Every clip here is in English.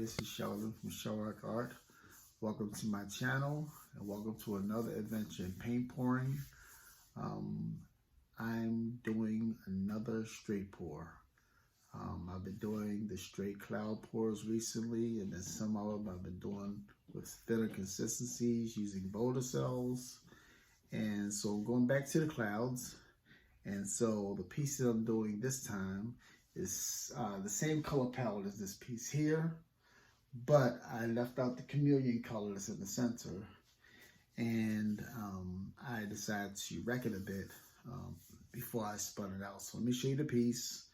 this is Sheldon from Deco Art. Welcome to my channel and welcome to another adventure in paint pouring. I'm doing another straight pour. I've been doing the straight cloud pours recently, and then some of them I've been doing with thinner consistencies using boulder cells. And so I'm going back to the clouds. And so the piece that I'm doing this time is the same color palette as this piece here, but I left out the chameleon color that's in the center, and I decided to wreck it a bit before I spun it out. So let me show you the piece,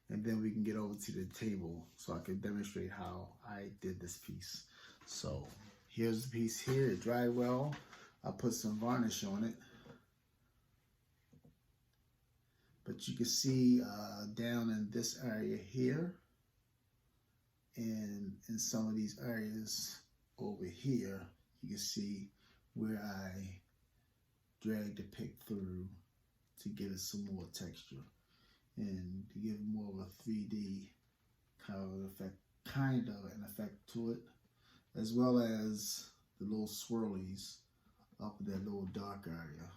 and then we can get over to the table so I can demonstrate how I did this piece. So here's the piece here. It dried well. I put some varnish on it. But you can see down in this area here and in some of these areas over here, you can see where I dragged the pick through to give it some more texture and to give more of a 3D kind of an effect to it, as well as the little swirlies up in that little dark area.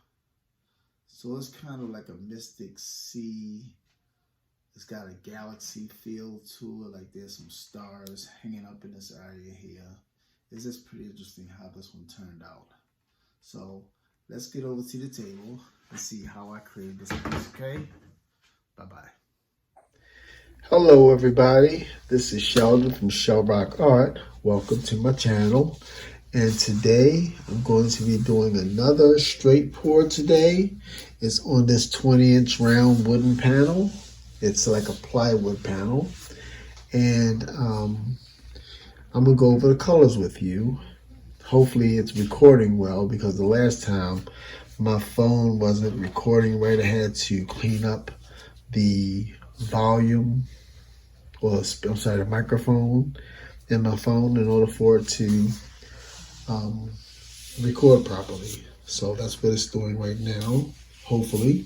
So it's kind of like a mystic sea. It's got a galaxy feel to it, like there's some stars hanging up in this area here. It's just pretty interesting how this one turned out. So let's get over to the table and see how I created this piece, okay? Bye-bye. Hello everybody, this is Sheldon from ColourArte Art. Welcome to my channel. And today I'm going to be doing another straight pour today. It's on this 20-inch round wooden panel. It's like a plywood panel. And I'm gonna go over the colors with you. Hopefully it's recording well, because the last time my phone wasn't recording right. I had to clean up the volume, or I'm sorry, the microphone in my phone in order for it to record properly. So that's what it's doing right now, hopefully.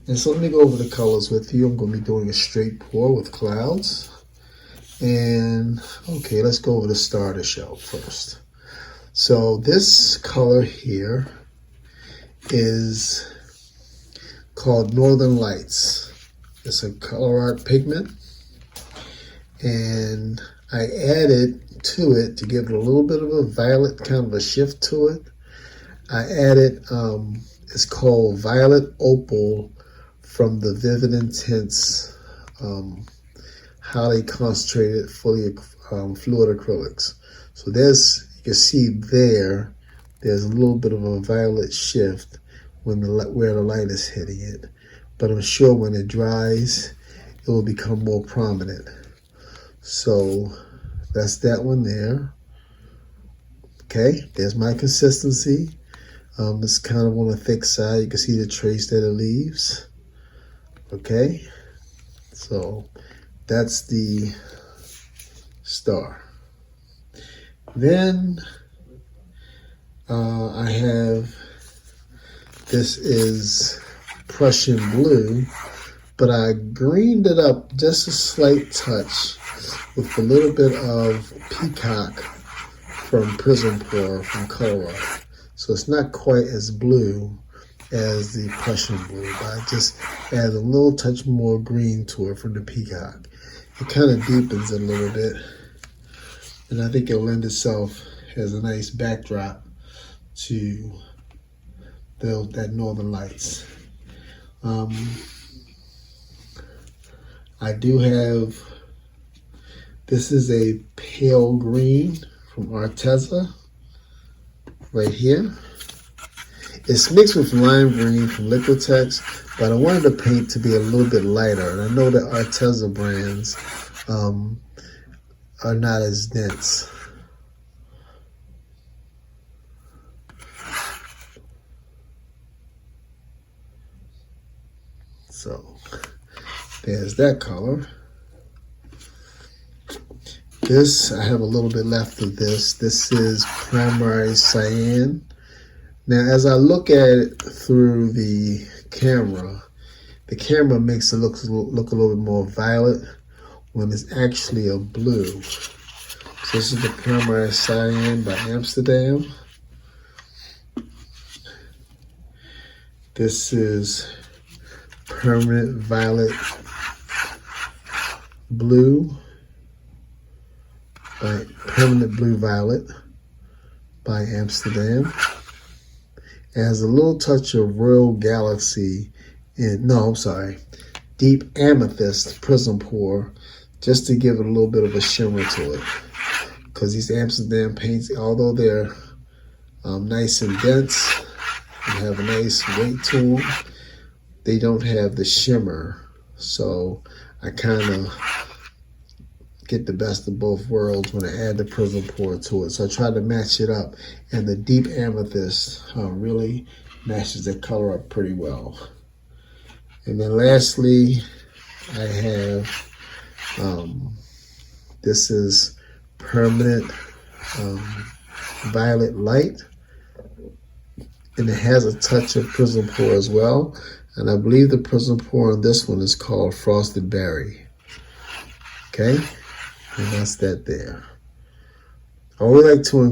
And so let me go over the colors with you. I'm going to be doing a straight pour with clouds. And okay, let's go over the starter shell first. So this color here is called Northern Lights. It's a ColourArte pigment, and I added to it to give it a little bit of a violet kind of a shift to it. I added, it's called Violet Opal from the Vivid Intense highly concentrated fully fluid acrylics. So there's, you can see there's a little bit of a violet shift when where the light is hitting it. But I'm sure when it dries, it will become more prominent. So that's that one there. Okay, there's my consistency. It's kind of on the thick side. You can see the trace that it leaves. Okay, so that's the star. Then I have, this is Prussian blue, but I greened it up just a slight touch with a little bit of Peacock from Prism Pour from ColourArte. So it's not quite as blue as the Prussian blue, but I just add a little touch more green to it from the Peacock. It kind of deepens it a little bit, and I think it'll lend itself as a nice backdrop to that Northern Lights. I do have, this is a pale green from Arteza right here. It's mixed with lime green from Liquitex, but I wanted the paint to be a little bit lighter. And I know that Arteza brands are not as dense. So there's that color. This, I have a little bit left of this. This is primary cyan. Now, as I look at it through the camera makes it look a little bit more violet when it's actually a blue. So this is the primary Cyan by Amsterdam. This is permanent violet blue by permanent blue violet by Amsterdam. It has a little touch of Royal Galaxy deep amethyst prism pour, just to give it a little bit of a shimmer to it. Because these Amsterdam paints, although they're nice and dense and have a nice weight to them, they don't have the shimmer. So I kind of get the best of both worlds when I add the prism pour to it. So I try to match it up, and the deep amethyst really matches the color up pretty well. And then lastly, I have this is permanent violet light, and it has a touch of prism pour as well. And I believe the prism pour on this one is called Frosted Berry. Okay. And that's that there. I always like to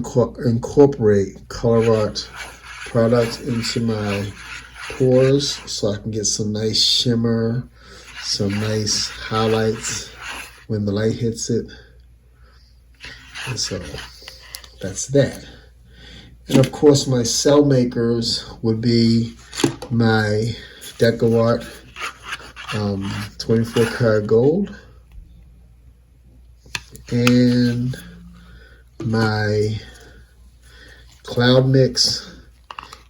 incorporate ColourArte products into my pours so I can get some nice shimmer, some nice highlights when the light hits it. And so that's that. And of course my cell makers would be my Deco Art 24 karat gold, and my cloud mix.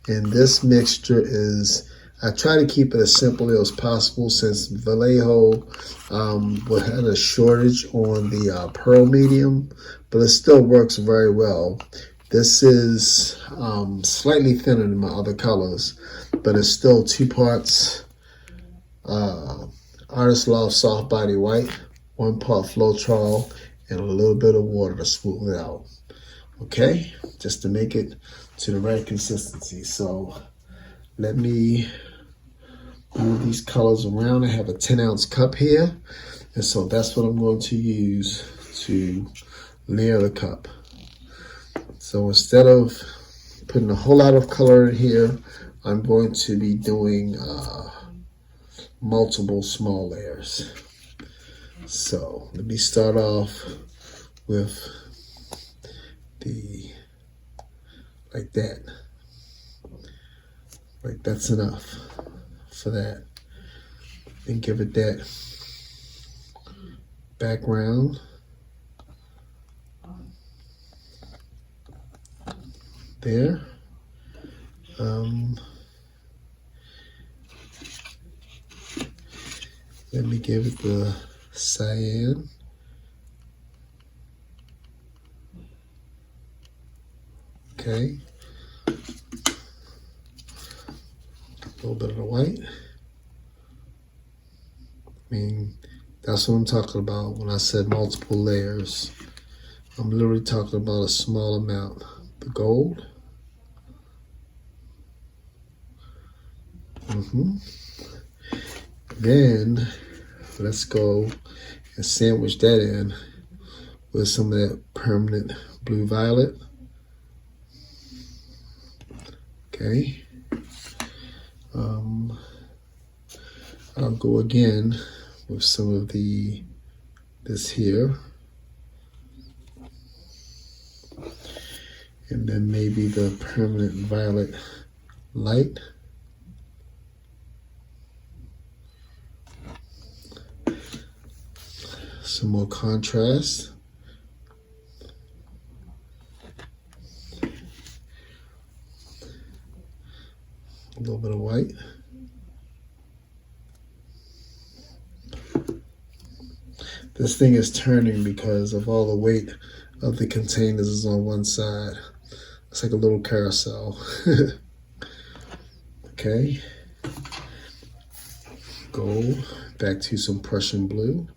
And this mixture is, I try to keep it as simple as possible, since Vallejo had a shortage on the pearl medium, but it still works very well. This is slightly thinner than my other colors, but it's still 2 parts Artist Loft soft body white, 1 part Floetrol, and a little bit of water to smooth it out. Okay, just to make it to the right consistency. So let me move these colors around. I have a 10-ounce cup here, and so that's what I'm going to use to layer the cup. So instead of putting a whole lot of color in here, I'm going to be doing multiple small layers. So let me start off with like that. Like that's enough for that. And give it that background. There. Let me give it the cyan. Okay. A little bit of the white. I mean, that's what I'm talking about when I said multiple layers. I'm literally talking about a small amount. The gold. Then let's go and sandwich that in with some of that permanent blue violet. Okay. I'll go again with some of this here. And then maybe the permanent violet light. Some more contrast. A little bit of white. This thing is turning because of all the weight of the containers is on one side. It's like a little carousel. Okay. Go back to some Prussian blue.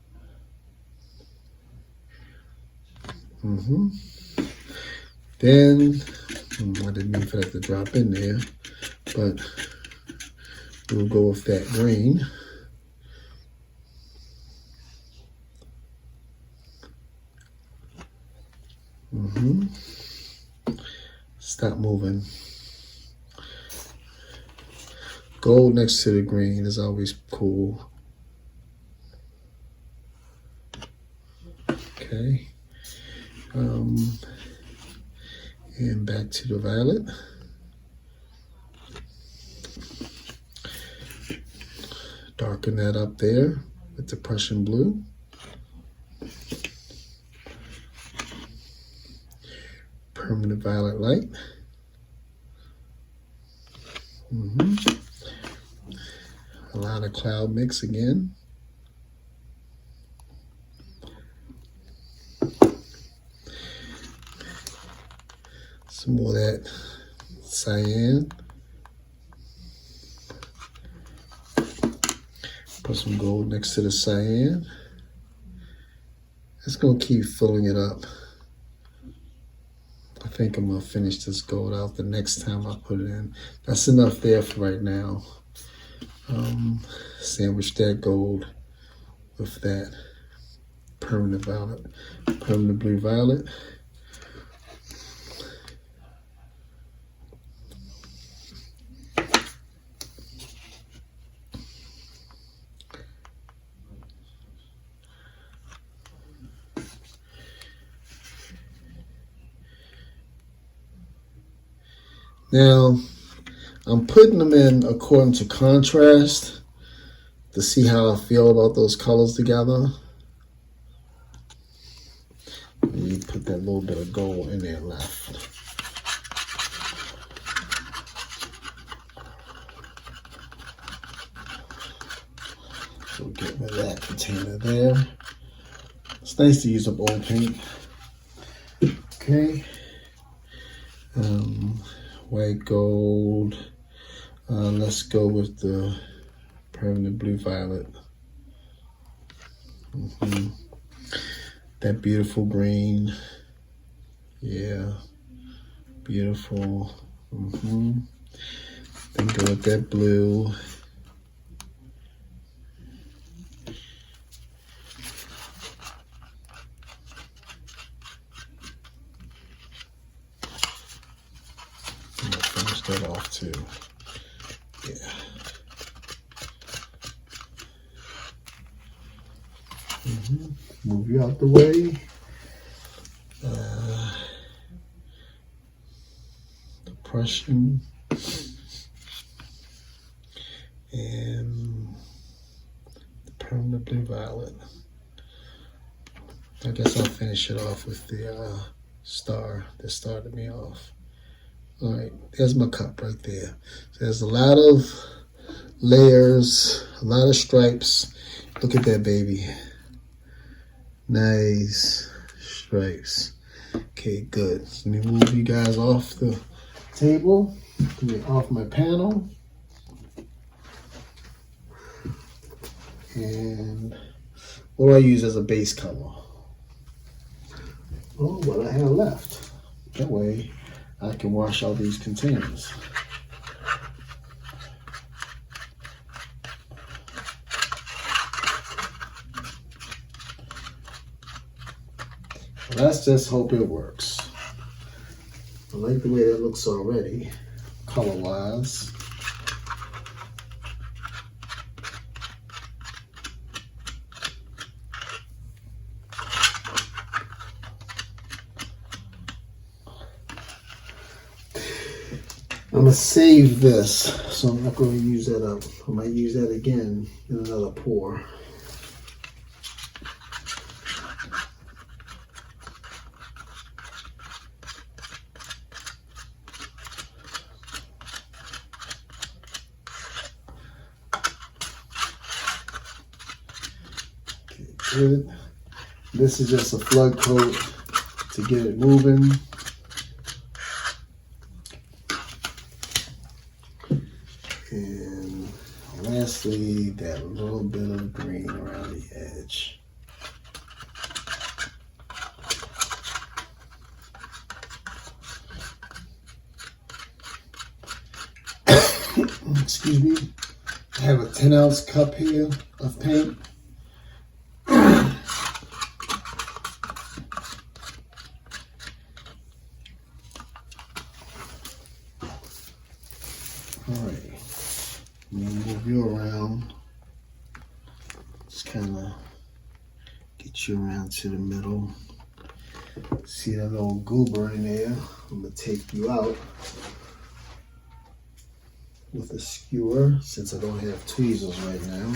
Then, I didn't mean for that to drop in there, but we'll go with that green. Stop moving. Gold next to the green is always cool. Okay. And back to the violet. Darken that up there with the Prussian blue. Permanent violet light. A lot of cloud mix again. Some more of that cyan. Put some gold next to the cyan. It's gonna keep filling it up. I think I'm gonna finish this gold out the next time I put it in. That's enough there for right now. Sandwich that gold with that permanent violet, permanent blue violet. Now, I'm putting them in according to contrast to see how I feel about those colors together. Let me put that little bit of gold in there left. So get rid of that container there. It's nice to use up old paint. Okay. White gold. Let's go with the permanent blue violet. That beautiful green. Yeah. Beautiful. Then go with that blue. That off too. Yeah. Move you out the way. The Prussian and the permanent blue violet. I guess I'll finish it off with the star that started me off. All right, there's my cup right there. So there's a lot of layers, a lot of stripes. Look at that baby. Nice stripes. Okay, good. So let me move you guys off the table, off my panel. And what do I use as a base color? Oh, what I have left. That way I can wash out these containers. Let's just hope it works. I like the way that looks already, color-wise. I'm gonna save this, so I'm not going to use that up. I might use that again in another pour. Okay, good. This is just a flood coat to get it moving. And lastly, that little bit of green around the edge. Excuse me. I have a 10-ounce cup here of paint. Alright, I'm gonna move you around. Just kind of get you around to the middle. See that little goober in there? I'm gonna take you out with a skewer since I don't have tweezers right now.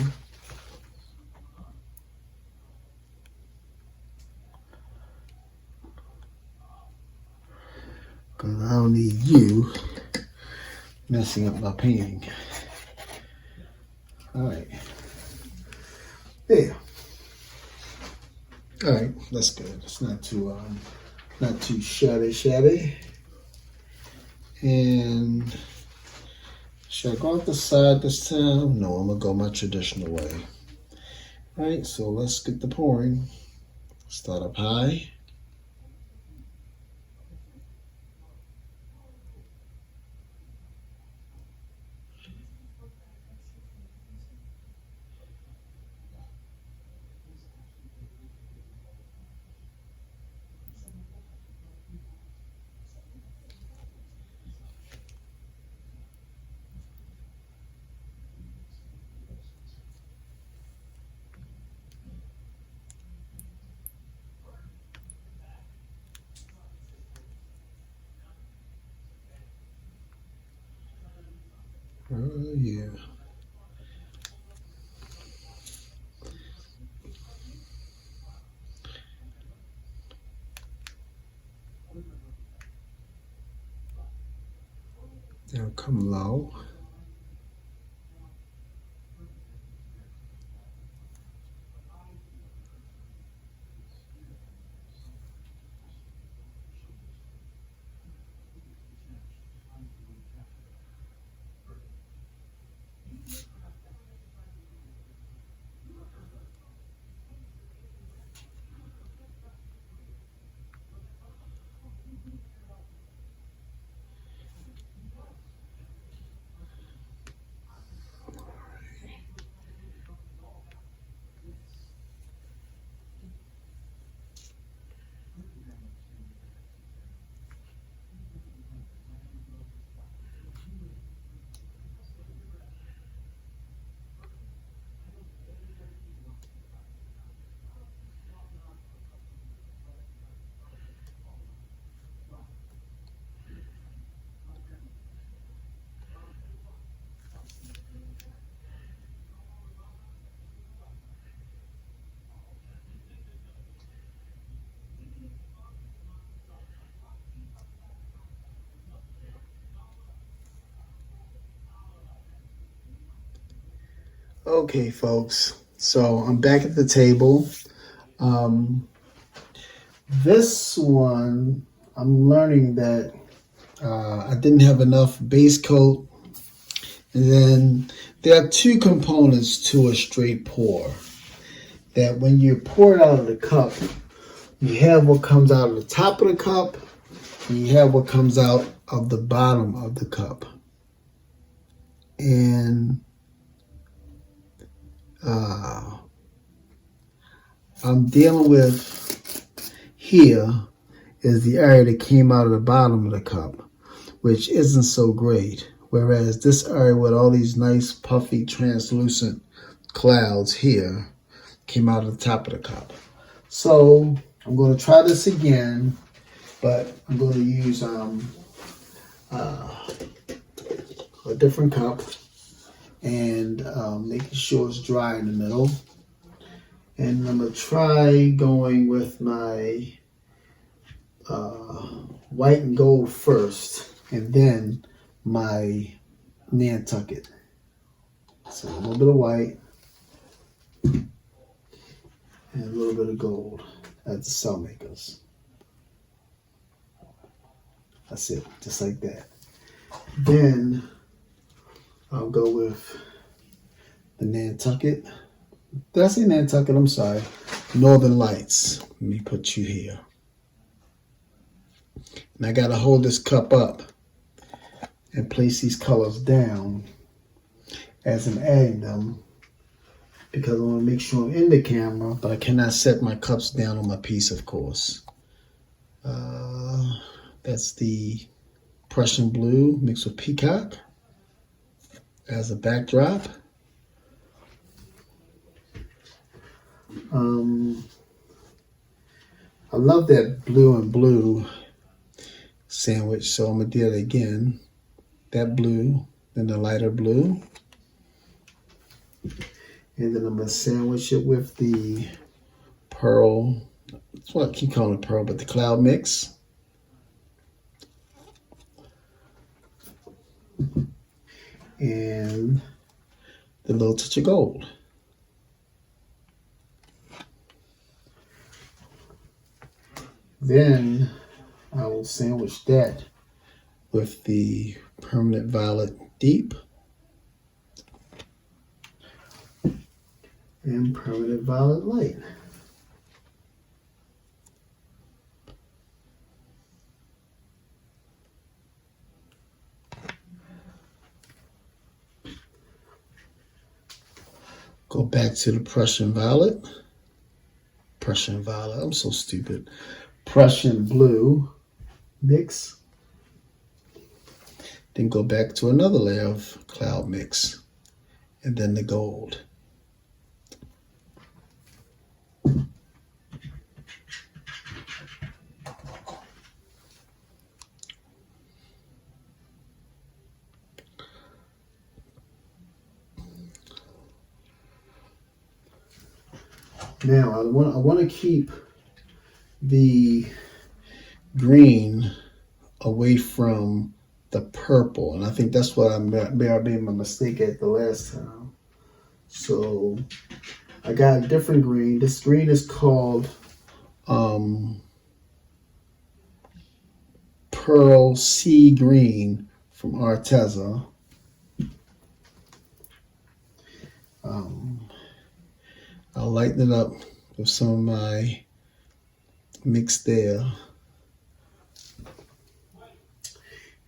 Because I don't need you messing up my painting. Alright. There. Alright, that's good. It's not too shabby. And should I go off the side this time? No, I'm gonna go my traditional way. Alright, so let's get the pouring. Start up high. Oh yeah. Now come low. Okay, folks, so I'm back at the table. This one, I'm learning that I didn't have enough base coat. And then there are two components to a straight pour. That when you pour it out of the cup, you have what comes out of the top of the cup, and you have what comes out of the bottom of the cup. And I'm dealing with here is the area that came out of the bottom of the cup, which isn't so great. Whereas this area with all these nice puffy translucent clouds here came out of the top of the cup. So I'm going to try this again, but I'm going to use a different cup and making sure it's dry in the middle. And I'm going to try going with my white and gold first, and then my Nantucket. So a little bit of white and a little bit of gold as the cell makers. That's it, just like that. Then I'll go with the Nantucket. Did I say Nantucket? I'm sorry. Northern Lights. Let me put you here. And I got to hold this cup up and place these colors down as I'm adding them, because I want to make sure I'm in the camera, but I cannot set my cups down on my piece, of course. That's the Prussian blue mixed with Peacock. as a backdrop. I love that blue and blue sandwich, so I'm gonna do it again. That blue, then the lighter blue. And then I'm gonna sandwich it with the pearl. That's what I keep calling it pearl, but the cloud mix. And the little touch of gold. Then I will sandwich that with the permanent violet deep and permanent violet light. Go back to the Prussian violet. Prussian violet, I'm so stupid. Prussian blue mix. Then go back to another layer of cloud mix. And then the gold. Now I want to keep the green away from the purple, and I think that's what I made my mistake at the last time. So I got a different green. This green is called Pearl Sea Green from Arteza. I'll lighten it up with some of my mix there.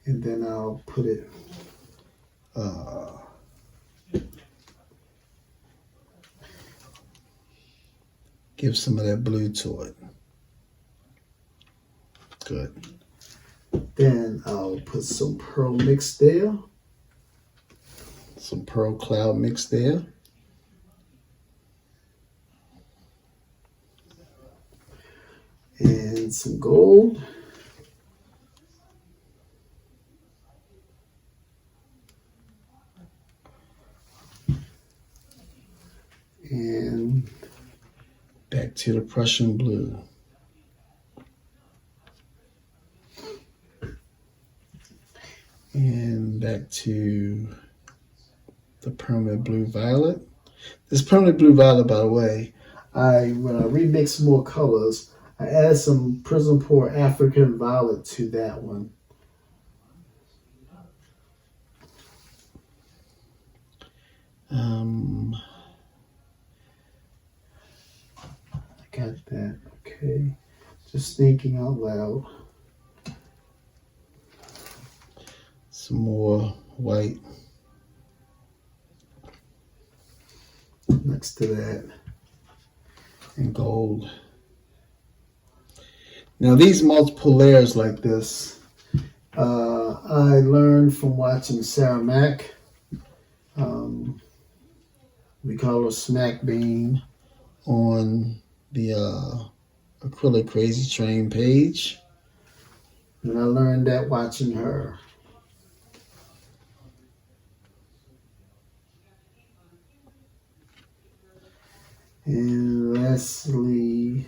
And then I'll put it give some of that blue to it. Good. Then I'll put some pearl mix there. Some pearl cloud mix there. And some gold. And back to the Prussian blue. And back to the permanent blue violet. This permanent blue violet, by the way, when I remix more colors, I added some Prism Pour African Violet to that one. I got that. Okay. Just thinking out loud. Some more white next to that. And gold. Now these multiple layers like this, I learned from watching Sarah Mack. We call her Smack Bean on the Acrylic Crazy Train page. And I learned that watching her. And lastly,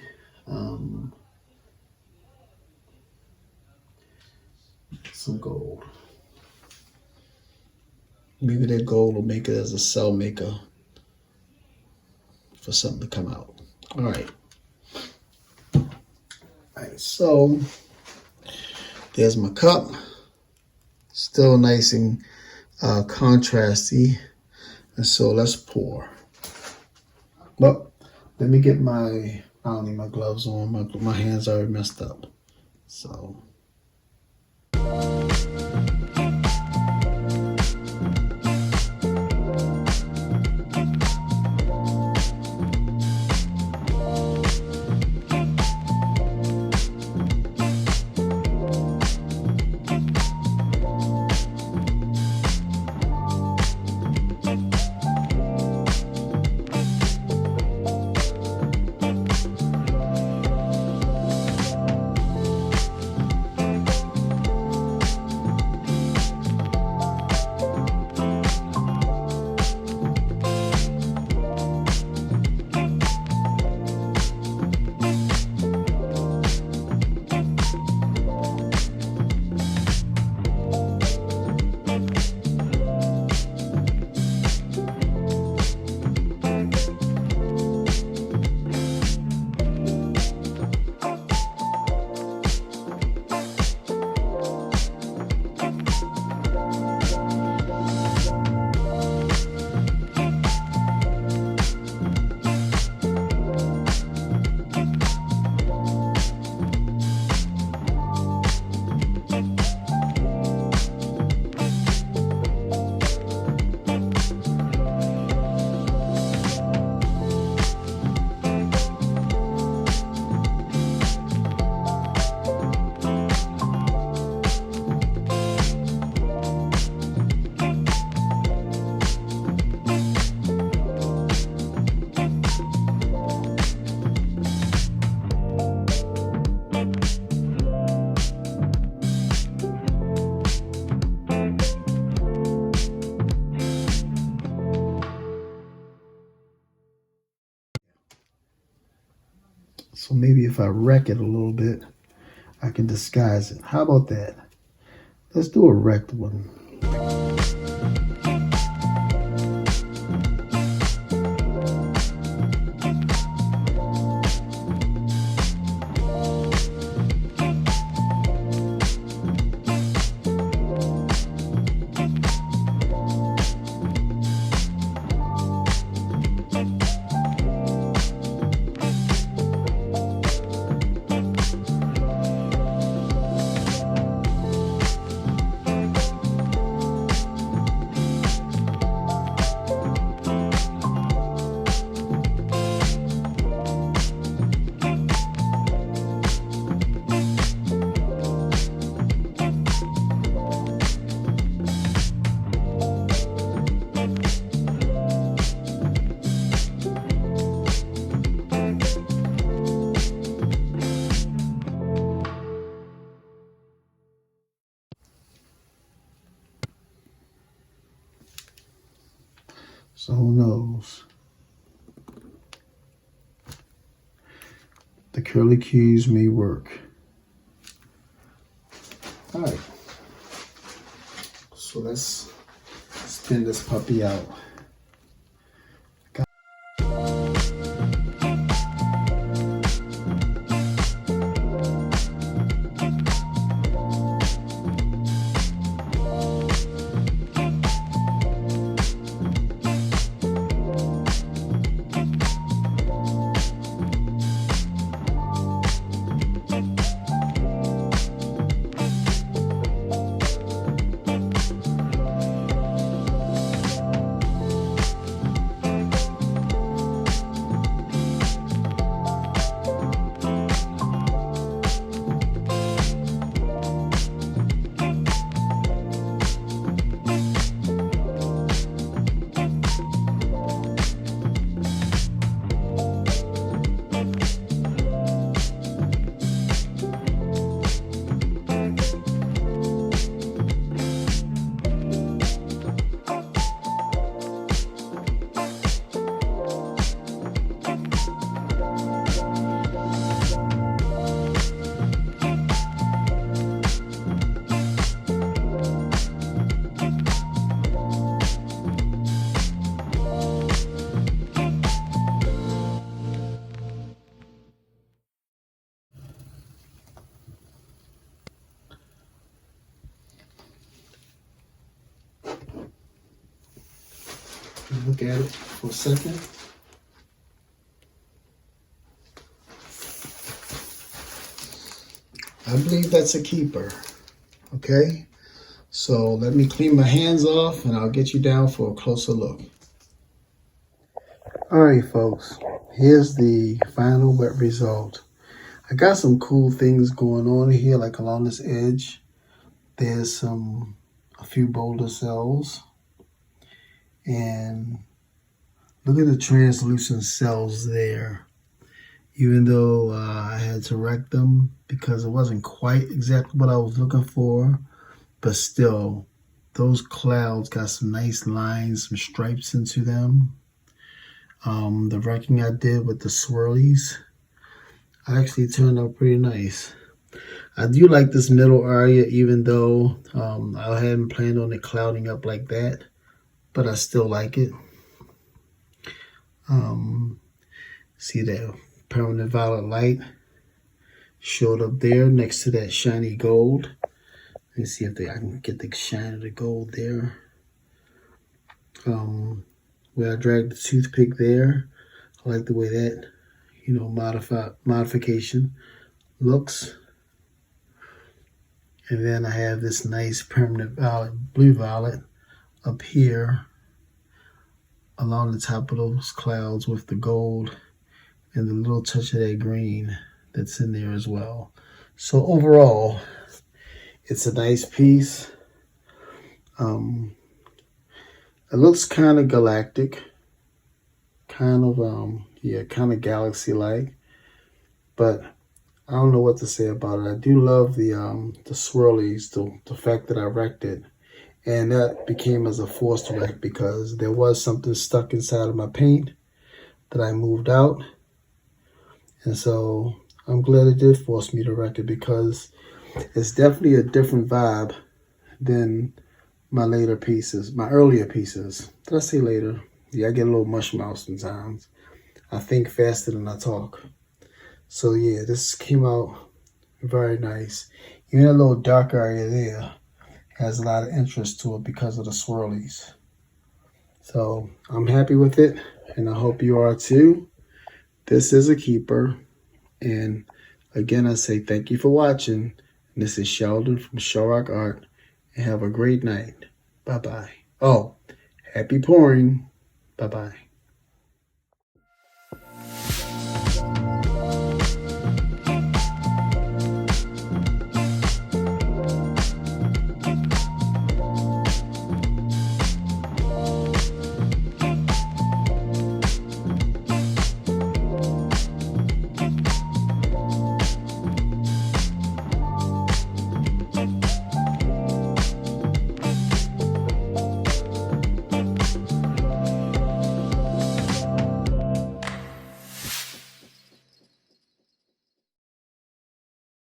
some gold. Maybe that gold will make it as a cell maker for something to come out. All right. All right, so there's my cup. Still nice and contrasty. And so let's pour. But let me get I don't need my gloves on. My hands are already messed up. So. So maybe if I wreck it a little bit, I can disguise it. How about that? Let's do a wrecked one. So who knows? The curly cues may work. All right. So let's spin this puppy out. Look at it for a second. I believe that's a keeper. Okay, so let me clean my hands off and I'll get you down for a closer look. All right, folks, here's the final wet result. I got some cool things going on here, like along this edge. There's a few boulder cells. And look at the translucent cells there. Even though I had to wreck them because it wasn't quite exactly what I was looking for, but still, those clouds got some nice lines, some stripes into them. The wrecking I did with the swirlies actually turned out pretty nice. I do like this middle area, even though I hadn't planned on it clouding up like that, but I still like it. See that permanent violet light showed up there next to that shiny gold. Let me see if I can get the shine of the gold there. Where I dragged the toothpick there. I like the way that, modification looks. And then I have this nice permanent violet, blue violet up here along the top of those clouds with the gold and the little touch of that green that's in there as well. So overall, it's a nice piece. It looks kind of galactic, kind of galaxy-like, but I don't know what to say about it. I do love the swirlies, the fact that I wrecked it, and that became as a forced wreck because there was something stuck inside of my paint that I moved out. And so I'm glad it did force me to wreck it, because it's definitely a different vibe than my later pieces, my earlier pieces. Did I say later? Yeah, I get a little mush mouth sometimes. I think faster than I talk. So yeah, this came out very nice. Even a little dark area there has a lot of interest to it because of the swirlies. So I'm happy with it, and I hope you are too. This is a keeper, and again, I say thank you for watching. This is Sheldon from ColourArte Art, and have a great night. Bye-bye. Oh, happy pouring. Bye-bye.